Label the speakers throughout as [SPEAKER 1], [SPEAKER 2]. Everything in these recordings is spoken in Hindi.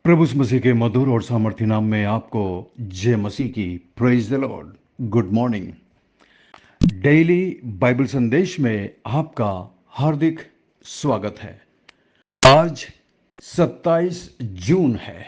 [SPEAKER 1] प्रभु यीशु मसीह के मधुर और सामर्थ्य नाम में आपको जय मसीह की praise the Lord. Good morning. Daily Bible संदेश में आपका हार्दिक स्वागत है। आज 27 जून है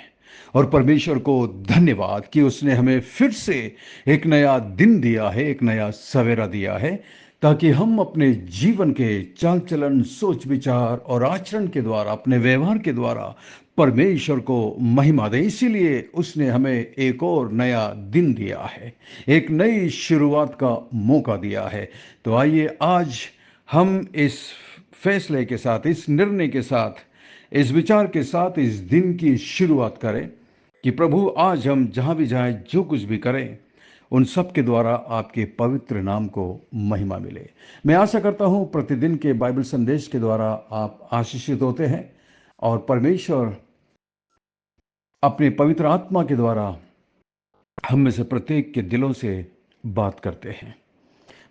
[SPEAKER 1] और परमेश्वर को धन्यवाद कि उसने हमें फिर से एक नया दिन दिया है, एक नया सवेरा दिया है, ताकि हम अपने जीवन के चाल चलन, सोच विचार और आचरण के द्वारा, अपने व्यवहार के द्वारा परमेश्वर को महिमा दें। इसीलिए उसने हमें एक और नया दिन दिया है, एक नई शुरुआत का मौका दिया है। तो आइए आज हम इस फैसले के साथ, इस निर्णय के साथ, इस विचार के साथ इस दिन की शुरुआत करें कि प्रभु आज हम जहां भी जाएं, जो कुछ भी करें, उन सब के द्वारा आपके पवित्र नाम को महिमा मिले। मैं आशा करता हूं प्रतिदिन के बाइबल संदेश के द्वारा आप आशीषित होते हैं और परमेश्वर अपने पवित्र आत्मा के द्वारा हम में से प्रत्येक के दिलों से बात करते हैं।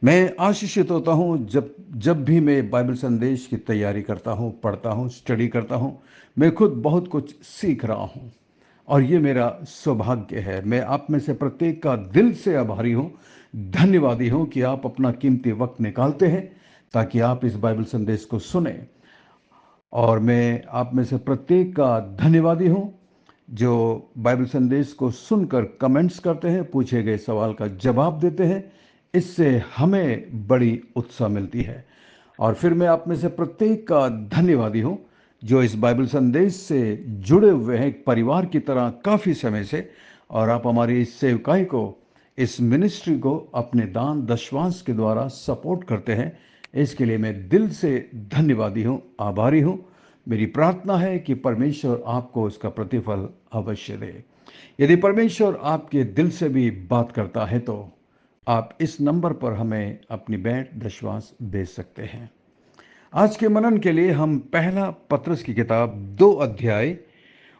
[SPEAKER 1] मैं आशीषित होता हूं जब जब भी मैं बाइबल संदेश की तैयारी करता हूं, पढ़ता हूं, स्टडी करता हूं। मैं खुद बहुत कुछ सीख रहा हूं और ये मेरा सौभाग्य है। मैं आप में से प्रत्येक का दिल से आभारी हूं, धन्यवादी हूं कि आप अपना कीमती वक्त निकालते हैं ताकि आप इस बाइबल संदेश को सुने। और मैं आप में से प्रत्येक का धन्यवादी हूं जो बाइबल संदेश को सुनकर कमेंट्स करते हैं, पूछे गए सवाल का जवाब देते हैं। इससे हमें बड़ी उत्साह मिलती है। और फिर मैं आप में से प्रत्येक का धन्यवादी हूं जो इस बाइबल संदेश से जुड़े हुए हैं, एक परिवार की तरह काफ़ी समय से। और आप हमारी इस सेवकाई को, इस मिनिस्ट्री को अपने दान दशवांश के द्वारा सपोर्ट करते हैं। इसके लिए मैं दिल से धन्यवादी हूँ, आभारी हूँ। मेरी प्रार्थना है कि परमेश्वर आपको इसका प्रतिफल अवश्य दे। यदि परमेश्वर आपके दिल से भी बात करता है तो आप इस नंबर पर हमें अपनी भेंट दशवांश भेज सकते हैं। आज के मनन के लिए हम पहला पत्रस की किताब 2 अध्याय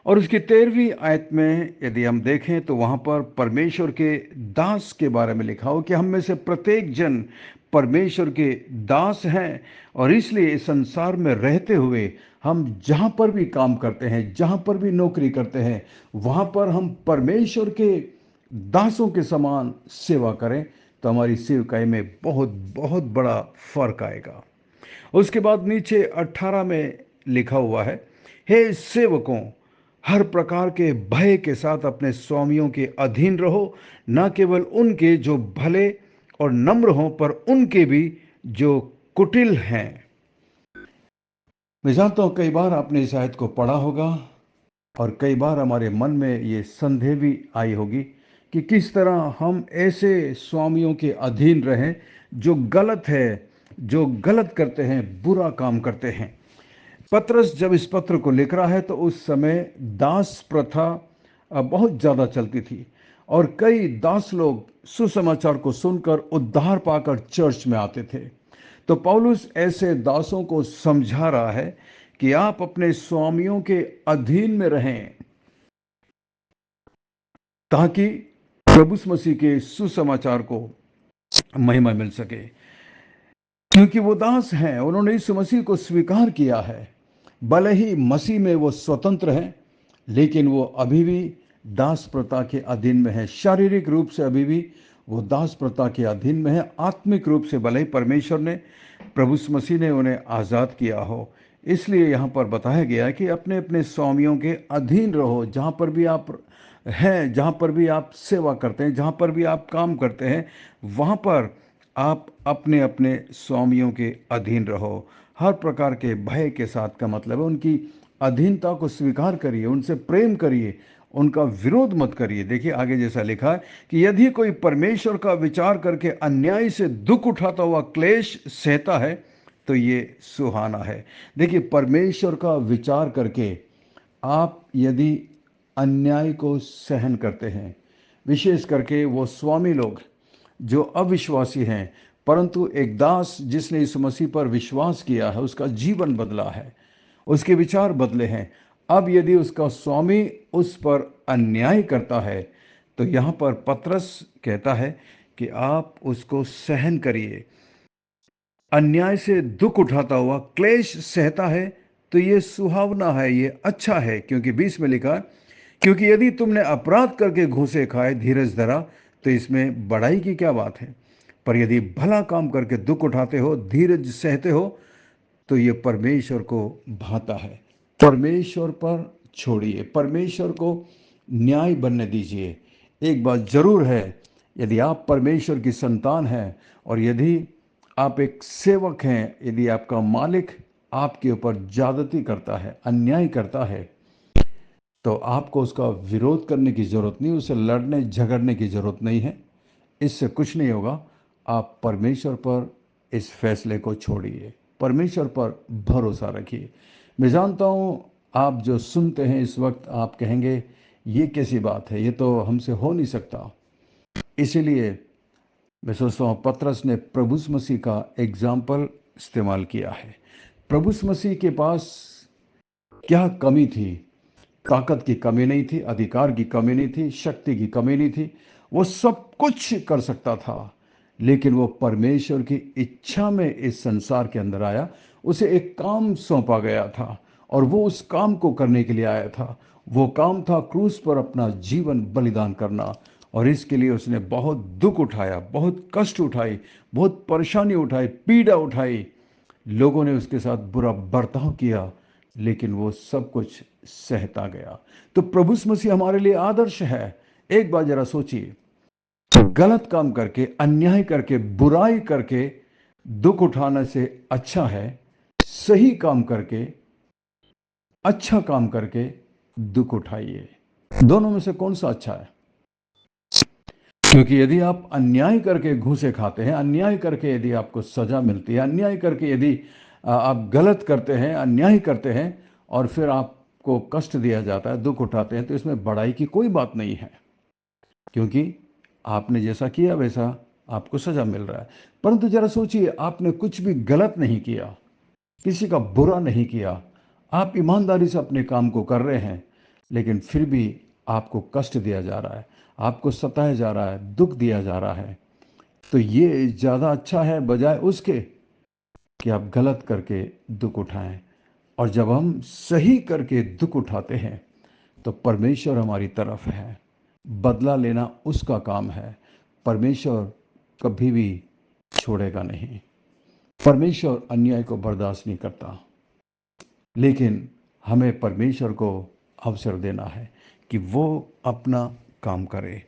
[SPEAKER 1] और उसकी 13वीं आयत में यदि हम देखें तो वहां पर परमेश्वर के दास के बारे में लिखा हो कि हम में से प्रत्येक जन परमेश्वर के दास हैं। और इसलिए इस संसार में रहते हुए हम जहां पर भी काम करते हैं, जहां पर भी नौकरी करते हैं, वहां पर हम परमेश्वर के दासों के समान सेवा करें तो हमारी सेवकाई में बहुत बहुत बड़ा फर्क आएगा। उसके बाद नीचे 18 में लिखा हुआ है, हे सेवकों, हर प्रकार के भय के साथ अपने स्वामियों के अधीन रहो, न केवल उनके जो भले और नम्र हों, पर उनके भी जो कुटिल हैं। मैं जानता हूं कई बार आपने इस आयत को पढ़ा होगा और कई बार हमारे मन में ये संदेह भी आई होगी कि किस तरह हम ऐसे स्वामियों के अधीन रहें जो गलत है, जो गलत करते हैं, बुरा काम करते हैं। पत्रस जब इस पत्र को लिख रहा है तो उस समय दास प्रथा बहुत ज़्यादा चलती थी और कई दास लोग सुसमाचार को सुनकर उद्धार पाकर चर्च में आते थे। तो पौलुस ऐसे दासों को समझा रहा है कि आप अपने स्वामियों के अधीन में रहें ताकि प्रभु मसीह के सुसमाचार को महिमा मिल सके। क्योंकि वो दास हैं, उन्होंने यीशु मसीह को स्वीकार किया है। भले ही मसीह में वो स्वतंत्र हैं, लेकिन वो अभी भी दास प्रथा के अधीन में है। शारीरिक रूप से अभी भी वो दास प्रथा के अधीन में है। आत्मिक रूप से भले ही परमेश्वर ने, प्रभु मसीह ने उन्हें आज़ाद किया हो। इसलिए यहाँ पर बताया गया है कि अपने अपने स्वामियों के अधीन रहो। जहाँ पर भी आप हैं, जहाँ पर भी आप सेवा करते हैं, जहाँ पर भी आप काम करते हैं, वहाँ पर आप अपने अपने स्वामियों के अधीन रहो। हर प्रकार के भय के साथ का मतलब है उनकी अधीनता को स्वीकार करिए, उनसे प्रेम करिए, उनका विरोध मत करिए। देखिए आगे जैसा लिखा है कि यदि कोई परमेश्वर का विचार करके अन्याय से दुख उठाता हुआ क्लेश सहता है तो ये सुहाना है। देखिए परमेश्वर का विचार करके आप यदि अन्याय को सहन करते हैं, विशेष करके वो स्वामी लोग जो अविश्वासी हैं, परंतु एक दास जिसने इस मसीह पर विश्वास किया है, उसका जीवन बदला है, उसके विचार बदले हैं। अब यदि उसका स्वामी उस पर अन्याय करता है तो यहाँ पर पत्रस कहता है कि आप उसको सहन करिए। अन्याय से दुख उठाता हुआ क्लेश सहता है तो ये सुहावना है, ये अच्छा है। क्योंकि 20 में लिखा, क्योंकि यदि तुमने अपराध करके घूसे खाए, धीरज धरा, तो इसमें बड़ाई की क्या बात है। पर यदि भला काम करके दुख उठाते हो, धीरज सहते हो, तो ये परमेश्वर को भाता है। परमेश्वर पर छोड़िए, परमेश्वर को न्याय बनने दीजिए। एक बात जरूर है, यदि आप परमेश्वर की संतान हैं और यदि आप एक सेवक हैं, यदि आपका मालिक आपके ऊपर ज्यादती करता है, अन्याय करता है, तो आपको उसका विरोध करने की जरूरत नहीं, उसे लड़ने झगड़ने की जरूरत नहीं है। इससे कुछ नहीं होगा। आप परमेश्वर पर इस फैसले को छोड़िए, परमेश्वर पर भरोसा रखिए। मैं जानता हूँ आप जो सुनते हैं इस वक्त आप कहेंगे ये कैसी बात है, ये तो हमसे हो नहीं सकता। इसीलिए मैं सोचता हूँ पतरस ने प्रभु मसीह का एग्जाम्पल इस्तेमाल किया है। प्रभु मसीह के पास क्या कमी थी? ताकत की कमी नहीं थी, अधिकार की कमी नहीं थी, शक्ति की कमी नहीं थी। वो सब कुछ कर सकता था, लेकिन वो परमेश्वर की इच्छा में इस संसार के अंदर आया। उसे एक काम सौंपा गया था और वो उस काम को करने के लिए आया था। वो काम था क्रूस पर अपना जीवन बलिदान करना, और इसके लिए उसने बहुत दुख उठाया, बहुत कष्ट उठाई, बहुत परेशानी उठाई, पीड़ा उठाई। लोगों ने उसके साथ बुरा बर्ताव किया, लेकिन वो सब कुछ सहता गया। तो प्रभु मसीह हमारे लिए आदर्श है। एक बार जरा सोचिए, गलत काम करके, अन्याय करके, बुराई करके दुख उठाने से अच्छा है सही काम करके, अच्छा काम करके दुख उठाइए। दोनों में से कौन सा अच्छा है? क्योंकि यदि आप अन्याय करके घूसे खाते हैं, अन्याय करके यदि आपको सजा मिलती है, अन्याय करके यदि आप गलत करते हैं, अन्याय करते हैं और फिर आपको कष्ट दिया जाता है, दुख उठाते हैं, तो इसमें बड़ाई की कोई बात नहीं है। क्योंकि आपने जैसा किया वैसा आपको सजा मिल रहा है। परंतु जरा सोचिए, आपने कुछ भी गलत नहीं किया, किसी का बुरा नहीं किया, आप ईमानदारी से अपने काम को कर रहे हैं, लेकिन फिर भी आपको कष्ट दिया जा रहा है, आपको सताया जा रहा है, दुख दिया जा रहा है। तो ये ज़्यादा अच्छा है बजाय उसके कि आप गलत करके दुख उठाएं। और जब हम सही करके दुख उठाते हैं तो परमेश्वर हमारी तरफ है। बदला लेना उसका काम है। परमेश्वर कभी भी छोड़ेगा नहीं। परमेश्वर अन्याय को बर्दाश्त नहीं करता, लेकिन हमें परमेश्वर को अवसर देना है कि वो अपना काम करे।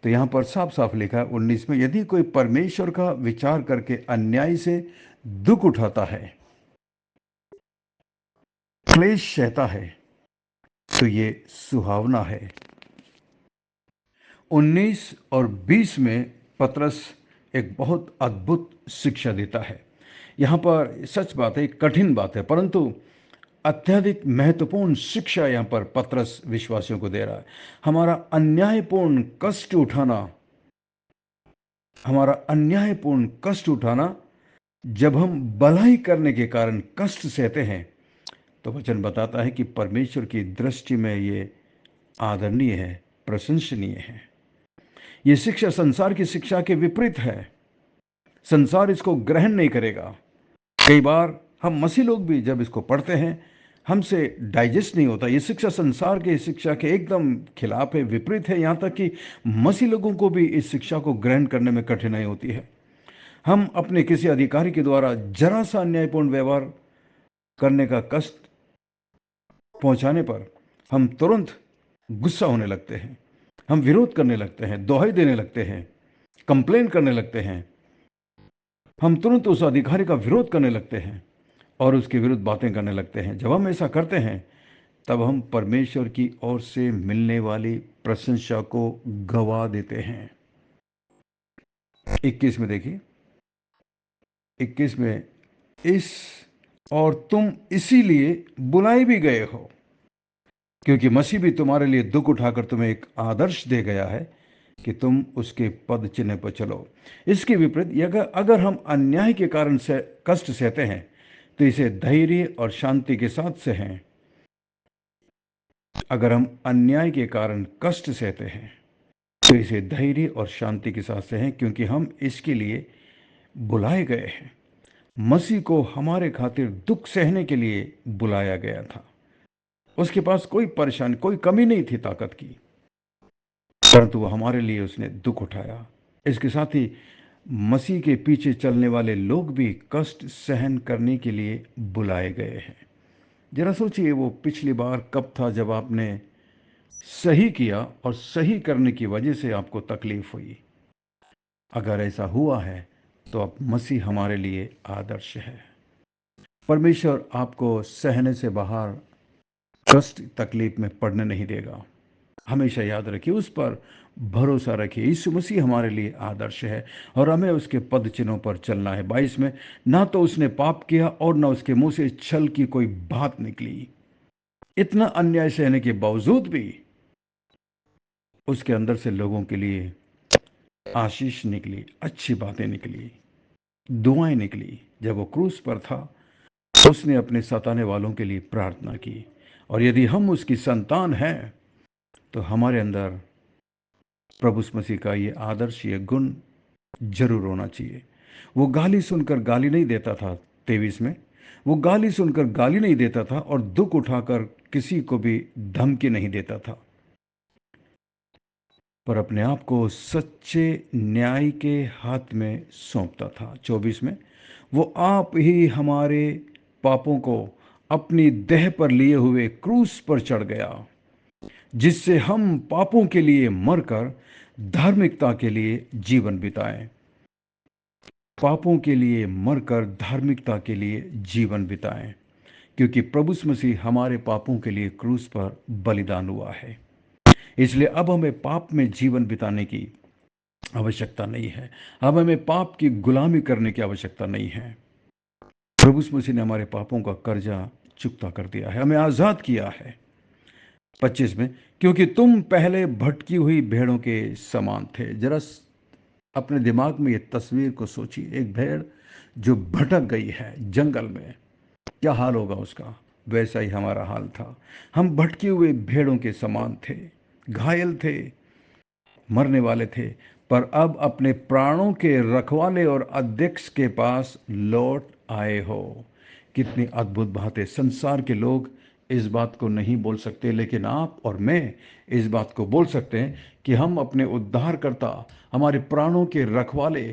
[SPEAKER 1] तो यहाँ पर साफ साफ लिखा है 19 में, यदि कोई परमेश्वर का विचार करके अन्याय से दुख उठाता है, क्लेश सहता है, तो ये सुहावना है। 19 और 20 में पतरस एक बहुत अद्भुत शिक्षा देता है। यहाँ पर सच बात है, कठिन बात है, परंतु अत्यधिक महत्वपूर्ण शिक्षा यहाँ पर पतरस विश्वासियों को दे रहा है। हमारा अन्यायपूर्ण कष्ट उठाना, हमारा अन्यायपूर्ण कष्ट उठाना, जब हम भलाई करने के कारण कष्ट सहते हैं, तो वचन बताता है कि परमेश्वर की दृष्टि में ये आदरणीय है, प्रशंसनीय है। ये शिक्षा संसार की शिक्षा के विपरीत है। संसार इसको ग्रहण नहीं करेगा। कई बार हम मसीह लोग भी जब इसको पढ़ते हैं, हमसे डाइजेस्ट नहीं होता। ये शिक्षा संसार के शिक्षा के एकदम खिलाफ है, विपरीत है। यहाँ तक कि मसीह लोगों को भी इस शिक्षा को ग्रहण करने में कठिनाई होती है। हम अपने किसी अधिकारी के द्वारा जरा सा अन्यायपूर्ण व्यवहार करने का कष्ट पहुंचाने पर हम तुरंत गुस्सा होने लगते हैं, हम विरोध करने लगते हैं, दोहाई देने लगते हैं, कंप्लेन करने लगते हैं। हम तुरंत उस अधिकारी का विरोध करने लगते हैं और उसके विरुद्ध बातें करने लगते हैं। जब हम ऐसा करते हैं, तब हम परमेश्वर की ओर से मिलने वाली प्रशंसा को गवा देते हैं। 21 में देखिए, 21 में, इस और तुम इसीलिए बुलाए भी गए हो, क्योंकि मसीह भी तुम्हारे लिए दुख उठाकर तुम्हें एक आदर्श दे गया है कि तुम उसके पद चिन्ह पर चलो। इसके विपरीत अगर हम अन्याय के कारण से कष्ट सहते हैं, तो इसे धैर्य और शांति के साथ सहें। अगर हम अन्याय के कारण कष्ट सहते हैं, तो इसे धैर्य और शांति के साथ सहें, क्योंकि हम इसके लिए बुलाए गए हैं। मसीह को हमारे खातिर दुख सहने के लिए बुलाया गया था। उसके पास कोई परेशानी, कोई कमी नहीं थी ताकत की, परंतु वो हमारे लिए उसने दुख उठाया। इसके साथ ही मसीह के पीछे चलने वाले लोग भी कष्ट सहन करने के लिए बुलाए गए हैं। जरा सोचिए, वो पिछली बार कब था जब आपने सही किया और सही करने की वजह से आपको तकलीफ हुई। अगर ऐसा हुआ है तो अब मसीह हमारे लिए आदर्श है। परमेश्वर आपको सहने से बाहर कष्ट तकलीफ में पड़ने नहीं देगा। हमेशा याद रखिए, उस पर भरोसा रखिए। यीशु मसीह हमारे लिए आदर्श है और हमें उसके पद चिन्हों पर चलना है। 22 में, ना तो उसने पाप किया और ना उसके मुंह से छल की कोई बात निकली। इतना अन्याय सहने के बावजूद भी उसके अंदर से लोगों के लिए आशीष निकली, अच्छी बातें निकली, दुआएं निकली। जब वो क्रूस पर था, उसने अपने सताने वालों के लिए प्रार्थना की। और यदि हम उसकी संतान हैं तो हमारे अंदर प्रभु मसीह का ये आदर्श, ये गुण जरूर होना चाहिए। वो गाली सुनकर गाली नहीं देता था। 23 में, वो गाली सुनकर गाली नहीं देता था और दुख उठाकर किसी को भी धमकी नहीं देता था, पर अपने आप को सच्चे न्याय के हाथ में सौंपता था। 24 में, वो आप ही हमारे पापों को अपनी देह पर लिए हुए क्रूस पर चढ़ गया, जिससे हम पापों के लिए मरकर धार्मिकता के लिए जीवन बिताएं। पापों के लिए मरकर धार्मिकता के लिए जीवन बिताएं, क्योंकि प्रभु मसीह हमारे पापों के लिए क्रूस पर बलिदान हुआ है। इसलिए अब हमें पाप में जीवन बिताने की आवश्यकता नहीं है। अब हमें पाप की गुलामी करने की आवश्यकता नहीं है। प्रभु मसीह ने हमारे पापों का कर्जा चुकता कर दिया है, हमें आजाद किया है। 25 में, क्योंकि तुम पहले भटकी हुई भेड़ों के समान थे। जरा अपने दिमाग में ये तस्वीर को सोचिए, एक भेड़ जो भटक गई है जंगल में, क्या हाल होगा उसका। वैसा ही हमारा हाल था। हम भटके हुए भेड़ों के समान थे, घायल थे, मरने वाले थे, पर अब अपने प्राणों के रखवाले और अध्यक्ष के पास लौट आए हो। कितनी अद्भुत बात है। संसार के लोग इस बात को नहीं बोल सकते, लेकिन आप और मैं इस बात को बोल सकते हैं कि हम अपने उद्धारकर्ता, हमारे प्राणों के रखवाले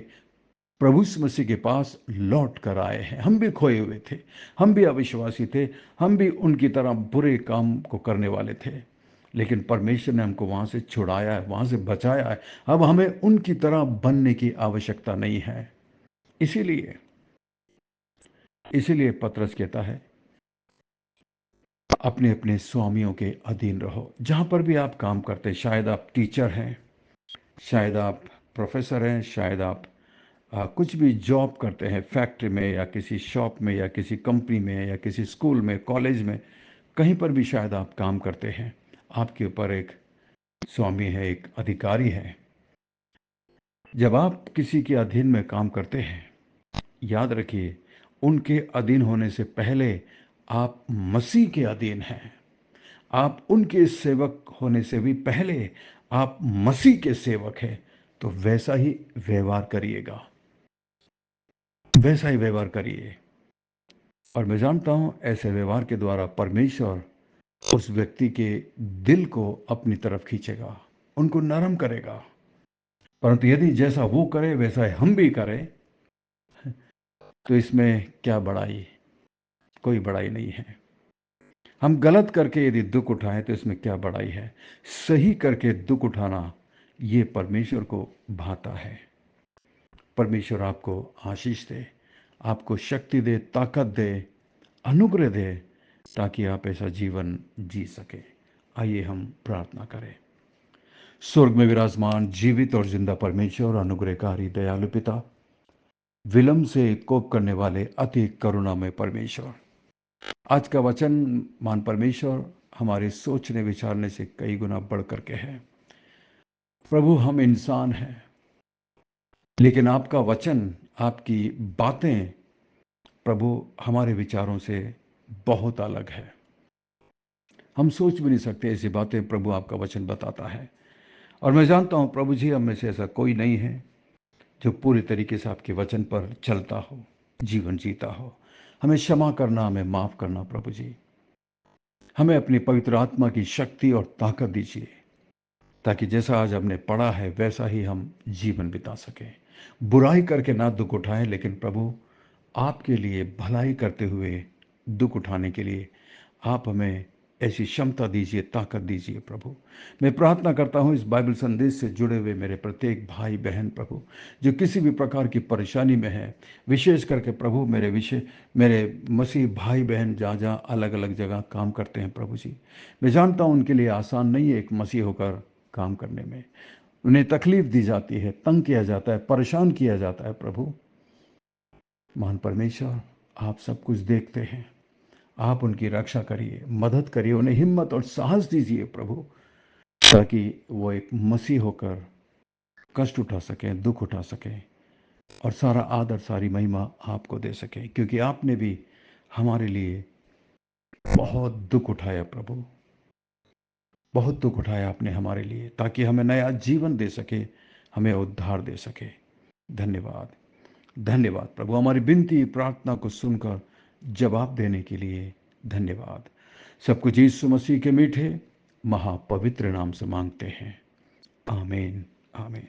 [SPEAKER 1] प्रभु यीशु मसीह के पास लौट कर आए हैं। हम भी खोए हुए थे, हम भी अविश्वासी थे, हम भी उनकी तरह बुरे काम को करने वाले थे, लेकिन परमेश्वर ने हमको वहां से छुड़ाया है, वहां से बचाया है। अब हमें उनकी तरह बनने की आवश्यकता नहीं है। इसीलिए इसीलिए पतरस कहता है, अपने अपने स्वामियों के अधीन रहो। जहां पर भी आप काम करते हैं, शायद आप टीचर हैं, शायद आप प्रोफेसर हैं, शायद आप कुछ भी जॉब करते हैं, फैक्ट्री में या किसी शॉप में या किसी कंपनी में या किसी स्कूल में, कॉलेज में, कहीं पर भी शायद आप काम करते हैं। आपके ऊपर एक स्वामी है, एक अधिकारी है। जब आप किसी के अधीन में काम करते हैं, याद रखिए, उनके अधीन होने से पहले आप मसीह के अधीन हैं। आप उनके सेवक होने से भी पहले आप मसीह के सेवक हैं। तो वैसा ही व्यवहार करिएगा, वैसा ही व्यवहार करिए। और मैं जानता हूं, ऐसे व्यवहार के द्वारा परमेश्वर उस व्यक्ति के दिल को अपनी तरफ खींचेगा, उनको नरम करेगा। परंतु यदि जैसा वो करे वैसा हम भी करें, तो इसमें क्या बड़ाई, कोई बड़ाई नहीं है। हम गलत करके यदि दुख उठाएं तो इसमें क्या बड़ाई है। सही करके दुख उठाना, ये परमेश्वर को भाता है। परमेश्वर आपको आशीष दे, आपको शक्ति दे, ताकत दे, अनुग्रह दे, ताकि आप ऐसा जीवन जी सके। आइए हम प्रार्थना करें। स्वर्ग में विराजमान जीवित और जिंदा परमेश्वर, अनुग्रहकारी दयालु पिता, विलंब से कोप करने वाले अति करुणामय परमेश्वर, आज का वचन मान परमेश्वर हमारे सोचने विचारने से कई गुना बढ़ करके है। प्रभु, हम इंसान हैं, लेकिन आपका वचन, आपकी बातें प्रभु हमारे विचारों से बहुत अलग है। हम सोच भी नहीं सकते ऐसी बातें प्रभु आपका वचन बताता है। और मैं जानता हूं प्रभु जी, हम में से ऐसा कोई नहीं है जो पूरी तरीके से आपके वचन पर चलता हो, जीवन जीता हो। हमें क्षमा करना, हमें माफ करना प्रभु जी। हमें अपनी पवित्र आत्मा की शक्ति और ताकत दीजिए, ताकि जैसा आज हमने पढ़ा है वैसा ही हम जीवन बिता सकें। बुराई करके ना दुख उठाएं, लेकिन प्रभु आपके लिए भलाई करते हुए दुख उठाने के लिए आप हमें ऐसी क्षमता दीजिए, ताकत दीजिए प्रभु। मैं प्रार्थना करता हूँ इस बाइबल संदेश से जुड़े हुए मेरे प्रत्येक भाई बहन प्रभु, जो किसी भी प्रकार की परेशानी में है, विशेष करके प्रभु मेरे मसीह भाई बहन जहाँ जहाँ अलग अलग जगह काम करते हैं प्रभु जी, मैं जानता हूँ उनके लिए आसान नहीं है एक मसीह होकर काम करने में। उन्हें तकलीफ दी जाती है, तंग किया जाता है, परेशान किया जाता है प्रभु। महान परमेश्वर, आप सब कुछ देखते हैं, आप उनकी रक्षा करिए, मदद करिए, उन्हें हिम्मत और साहस दीजिए प्रभु, ताकि वो एक मसीह होकर कष्ट उठा सकें, दुख उठा सकें और सारा आदर, सारी महिमा आपको दे सकें, क्योंकि आपने भी हमारे लिए बहुत दुख उठाया प्रभु, बहुत दुख उठाया आपने हमारे लिए, ताकि हमें नया जीवन दे सके, हमें उद्धार दे सके। धन्यवाद, धन्यवाद प्रभु, हमारी विनती प्रार्थना को सुनकर जवाब देने के लिए धन्यवाद। सब कुछ यीशु मसीह के मीठे महापवित्र नाम से मांगते हैं, आमीन, आमीन।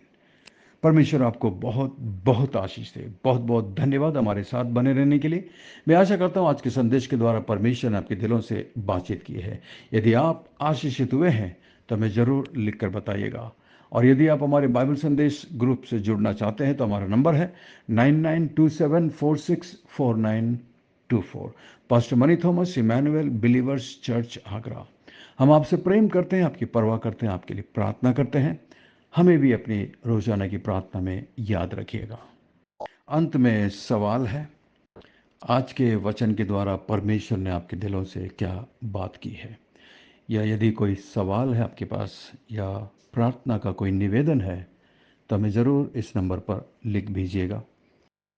[SPEAKER 1] परमेश्वर आपको बहुत बहुत आशीष दे। बहुत बहुत धन्यवाद हमारे साथ बने रहने के लिए। मैं आशा करता हूँ आज के संदेश के द्वारा परमेश्वर ने आपके दिलों से बातचीत की है। यदि आप आशीषित हुए हैं तो हमें ज़रूर लिख कर बताइएगा। और यदि आप हमारे बाइबल संदेश ग्रुप से जुड़ना चाहते हैं तो हमारा नंबर है 9927464924। Pastor Mani Thomas, Emmanuel believers church, Agra. हम आपसे प्रेम करते हैं, आपकी परवाह करते हैं, आपके लिए प्रार्थना करते हैं। हमें भी अपनी रोजाना की प्रार्थना में याद रखिएगा। अंत में सवाल है, आज के वचन के द्वारा परमेश्वर ने आपके दिलों से क्या बात की है? या यदि कोई सवाल है आपके पास या प्रार्थना का कोई निवेदन है तो हमें ज़रूर इस नंबर पर लिख भेजिएगा।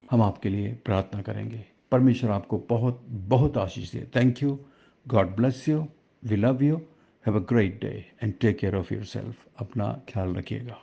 [SPEAKER 1] हम आपके लिए प्रार्थना करेंगे। परमेश्वर आपको बहुत बहुत आशीष दे। Thank you. God bless you. We love you. Have a great day and take care of yourself. अपना ख्याल रखिएगा।